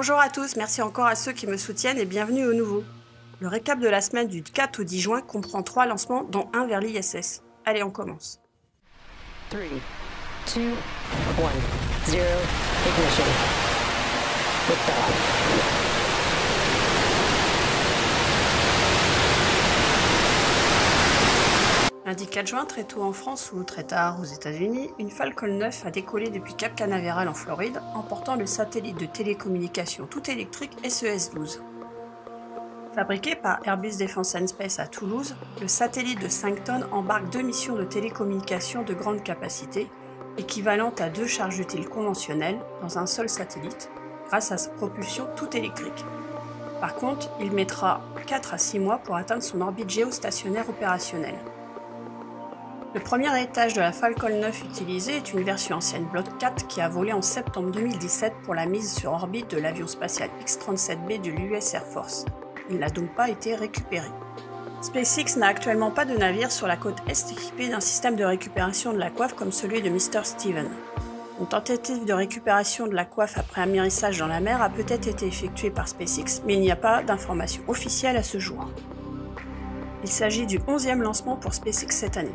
Bonjour à tous, merci encore à ceux qui me soutiennent et bienvenue aux nouveaux. Le récap de la semaine du 4 au 10 juin comprend 3 lancements, dont un vers l'ISS. Allez, on commence. 3, 2, 1, 0, ignition. Liftoff. Lundi 4 juin, très tôt en France ou très tard aux États-Unis, une Falcon 9 a décollé depuis Cap Canaveral en Floride, emportant le satellite de télécommunication tout électrique SES-12. Fabriqué par Airbus Defence and Space à Toulouse, le satellite de 5 tonnes embarque 2 missions de télécommunication de grande capacité, équivalentes à 2 charges utiles conventionnelles dans un seul satellite, grâce à sa propulsion tout électrique. Par contre, il mettra 4 à 6 mois pour atteindre son orbite géostationnaire opérationnelle. Le premier étage de la Falcon 9 utilisé est une version ancienne Block 4 qui a volé en septembre 2017 pour la mise sur orbite de l'avion spatial X-37B de l'US Air Force. Il n'a donc pas été récupéré. SpaceX n'a actuellement pas de navire sur la côte est équipé d'un système de récupération de la coiffe comme celui de Mr. Steven. Une tentative de récupération de la coiffe après amérissage dans la mer a peut-être été effectuée par SpaceX, mais il n'y a pas d'informations officielles à ce jour. Il s'agit du 11e lancement pour SpaceX cette année.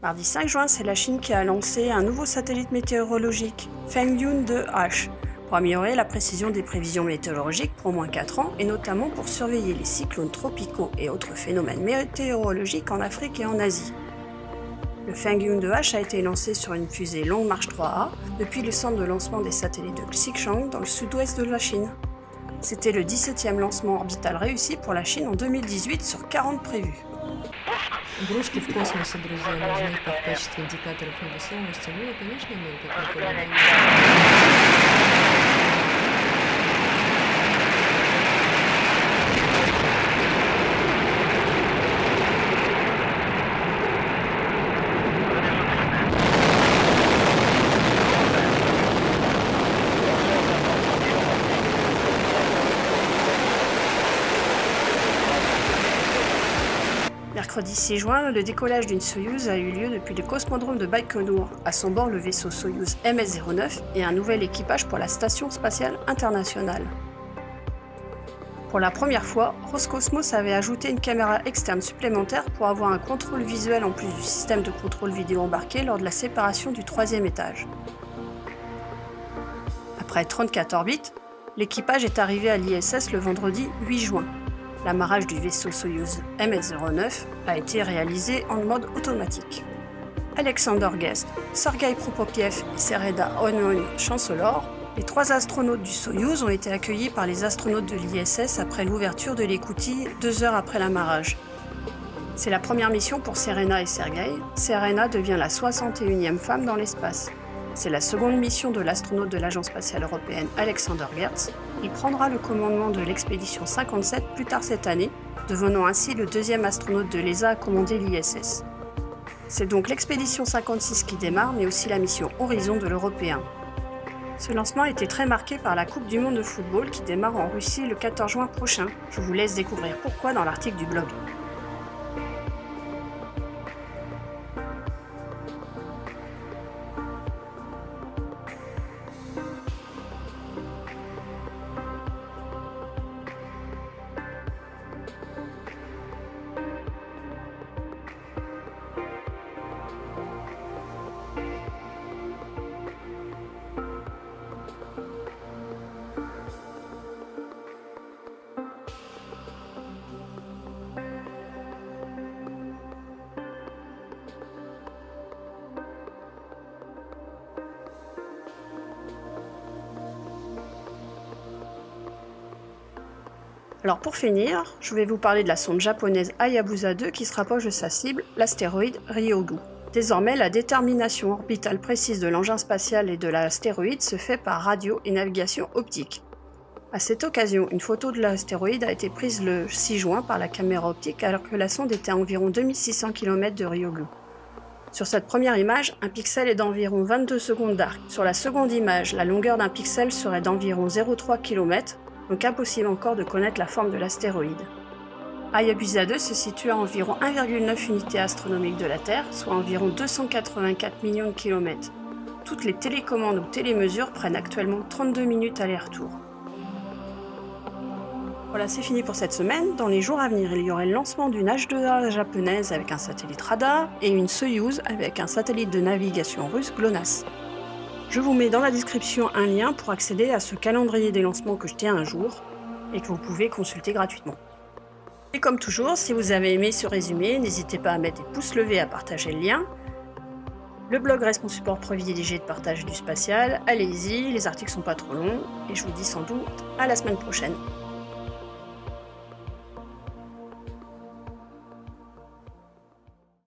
Mardi 5 juin, c'est la Chine qui a lancé un nouveau satellite météorologique, Fengyun 2H, pour améliorer la précision des prévisions météorologiques pour au moins 4 ans et notamment pour surveiller les cyclones tropicaux et autres phénomènes météorologiques en Afrique et en Asie. Le Fengyun 2H a été lancé sur une fusée Long March 3A depuis le centre de lancement des satellites de Xichang dans le sud-ouest de la Chine. C'était le 17e lancement orbital réussi pour la Chine en 2018 sur 40 prévus. Игрушки в космосе, друзья, нужны как в качестве индикаторов невесомости, ну и, конечно, мы как напоминаем. Mercredi 6 juin, le décollage d'une Soyouz a eu lieu depuis le cosmodrome de Baïkonour, à son bord le vaisseau Soyouz MS-09 et un nouvel équipage pour la Station spatiale internationale. Pour la première fois, Roscosmos avait ajouté une caméra externe supplémentaire pour avoir un contrôle visuel en plus du système de contrôle vidéo embarqué lors de la séparation du 3e étage. Après 34 orbites, l'équipage est arrivé à l'ISS le vendredi 8 juin. L'amarrage du vaisseau Soyouz MS-09 a été réalisé en mode automatique. Alexander Gerst, Sergei Prokopiev et Serena Chancellor, les 3 astronautes du Soyouz ont été accueillis par les astronautes de l'ISS après l'ouverture de l'écoutille 2 heures après l'amarrage. C'est la première mission pour Serena et Sergei. Serena devient la 61e femme dans l'espace. C'est la seconde mission de l'astronaute de l'Agence spatiale européenne Alexander Gerst. Il prendra le commandement de l'expédition 57 plus tard cette année, devenant ainsi le 2e astronaute de l'ESA à commander l'ISS. C'est donc l'expédition 56 qui démarre, mais aussi la mission Horizon de l'Européen. Ce lancement a été très marqué par la Coupe du monde de football qui démarre en Russie le 14 juin prochain. Je vous laisse découvrir pourquoi dans l'article du blog. Alors pour finir, je vais vous parler de la sonde japonaise Hayabusa 2 qui se rapproche de sa cible, l'astéroïde Ryugu. Désormais, la détermination orbitale précise de l'engin spatial et de l'astéroïde se fait par radio et navigation optique. À cette occasion, une photo de l'astéroïde a été prise le 6 juin par la caméra optique alors que la sonde était à environ 2600 km de Ryugu. Sur cette première image, un pixel est d'environ 22 secondes d'arc. Sur la seconde image, la longueur d'un pixel serait d'environ 0,3 km, donc impossible encore de connaître la forme de l'astéroïde. Hayabusa 2 se situe à environ 1,9 unités astronomiques de la Terre, soit environ 284 millions de kilomètres. Toutes les télécommandes ou télémesures prennent actuellement 32 minutes aller-retour. Voilà, c'est fini pour cette semaine. Dans les jours à venir, il y aurait le lancement d'une H2A japonaise avec un satellite radar et une Soyouz avec un satellite de navigation russe GLONASS. Je vous mets dans la description un lien pour accéder à ce calendrier des lancements que je tiens un jour et que vous pouvez consulter gratuitement. Et comme toujours, si vous avez aimé ce résumé, n'hésitez pas à mettre des pouces levés, à partager le lien. Le blog reste mon support privilégié de partage du spatial. Allez-y, les articles sont pas trop longs et je vous dis sans doute à la semaine prochaine.